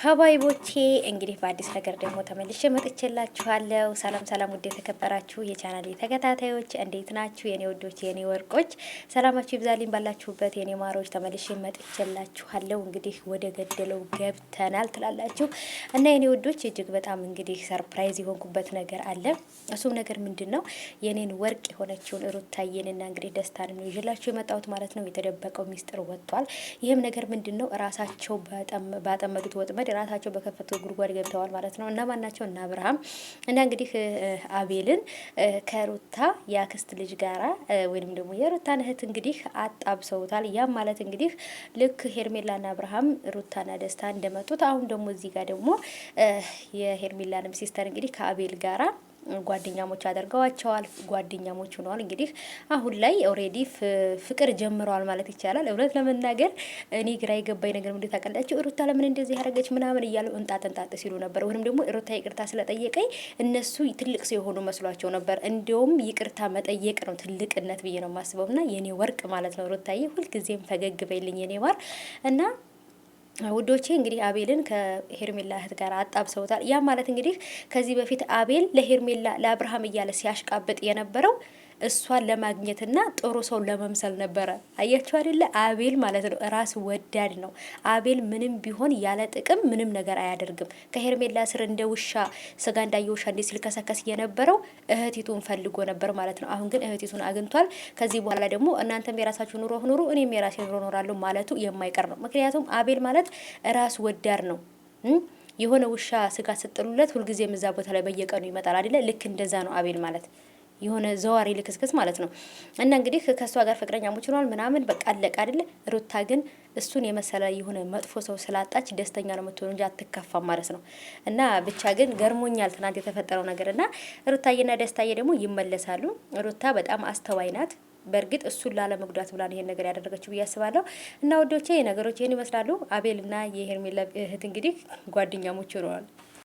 ሀባይቦቼ እንግዲህ በአዲስ ነገር ደግሞ ተመልሼ መጥቼላችኋለሁ። ሰላም ሰላም፣ ውድ የተከበራችሁ የቻናሌ ተከታታዮች እንዴት ናችሁ? የኔ ወዶች፣ የኔ ወርቆች፣ ሰላማችሁ ይብዛልኝ ባላችሁበት የኔ ማሮች። ተመልሼ መጥቼላችኋለሁ። እንግዲህ ወደ ገደለው ገብተናል ትላላችሁ እና የኔ ወዶች፣ እጅግ በጣም እንግዲህ ሰርፕራይዝ የሆንኩበት ነገር አለ። እሱም ነገር ምንድን ነው? የኔን ወርቅ የሆነችውን ሩታዬንና እንግዲህ ደስታን ነው ይዤላችሁ የመጣሁት ማለት ነው። የተደበቀው ሚስጥር ወጥቷል። ይህም ነገር ምንድን ነው? ራሳቸው ባጠመዱት ወጥመድ ራሳቸው በከፈተው ጉድጓድ ገብተዋል ማለት ነው። እና ማናቸው? እና አብርሃም እና እንግዲህ አቤልን ከሩታ የአክስት ልጅ ጋራ ወይንም ደግሞ የሩታን እህት እንግዲህ አጣብሰውታል። ያም ማለት እንግዲህ ልክ ሄርሜላና አብርሃም ሩታና ደስታ እንደመጡት አሁን ደግሞ እዚህ ጋር ደግሞ የሄርሜላንም ሲስተር እንግዲህ ከአቤል ጋራ ጓደኛሞች አድርገዋቸዋል። ጓደኛሞች ሆነዋል። እንግዲህ አሁን ላይ ኦሬዲ ፍቅር ጀምረዋል ማለት ይቻላል። እውነት ለመናገር እኔ ግራ የገባኝ ነገር ምንድን ታውቃላችሁ? ሩታ ለምን እንደዚህ ያደረገች ምናምን እያሉ እንጣጥ ሲሉ ነበር። ወይንም ደግሞ ሩታ ይቅርታ ስለጠየቀኝ እነሱ ትልቅ ሰው የሆኑ መስሏቸው ነበር። እንዲያውም ይቅርታ መጠየቅ ነው ትልቅነት ብዬ ነው የማስበው። እና የኔ ወርቅ ማለት ነው ሩታዬ፣ ሁልጊዜም ፈገግ በይልኝ የኔ ማር እና ውዶቼ እንግዲህ አቤልን ከሄርሜላ እህት ጋር አጣብሰውታል። ያ ማለት እንግዲህ ከዚህ በፊት አቤል ለሄርሜላ ለአብርሃም እያለ ሲያሽቃብጥ የነበረው እሷን ለማግኘትና ጥሩ ሰው ለመምሰል ነበረ። አያችሁ አይደለ? አቤል ማለት ነው ራስ ወዳድ ነው። አቤል ምንም ቢሆን ያለ ጥቅም ምንም ነገር አያደርግም። ከሄርሜላ ስር እንደ ውሻ ስጋ እንዳየ ውሻ እንደ ሲልከሰከስ የነበረው እህቲቱን ፈልጎ ነበር ማለት ነው። አሁን ግን እህቲቱን አግኝቷል። ከዚህ በኋላ ደግሞ እናንተም የራሳችሁ ኑሮ ኑሩ፣ እኔም የራሴ ኑሮ ኖራለሁ ማለቱ የማይቀር ነው። ምክንያቱም አቤል ማለት ራስ ወዳድ ነው። የሆነ ውሻ ስጋ ስጥሉለት ሁልጊዜም እዛ ቦታ ላይ በየቀኑ ይመጣል አይደለ? ልክ እንደዛ ነው አቤል ማለት የሆነ ዘዋሪ ልክስክስ ማለት ነው። እና እንግዲህ ከሷ ጋር ፍቅረኛሞች ሆኗል ምናምን በቃ አለቀ አይደለ? ሩታ ግን እሱን የመሰለ የሆነ መጥፎ ሰው ስላጣች ደስተኛ ነው የምትሆነው እንጂ አትከፋም ማለት ነው። እና ብቻ ግን ገርሞኛል ትናንት የተፈጠረው ነገር እና ሩታዬና ደስታዬ ደግሞ ይመለሳሉ። ሩታ በጣም አስተዋይ ናት። በእርግጥ እሱን ላለመጉዳት ብላ ይሄን ነገር ያደረገችው ብዬ አስባለሁ። እና ወዶቼ ነገሮች ይሄን ይመስላሉ። አቤልና የሄርሜላ እህት እንግዲህ ጓደኛሞች ሆነዋል።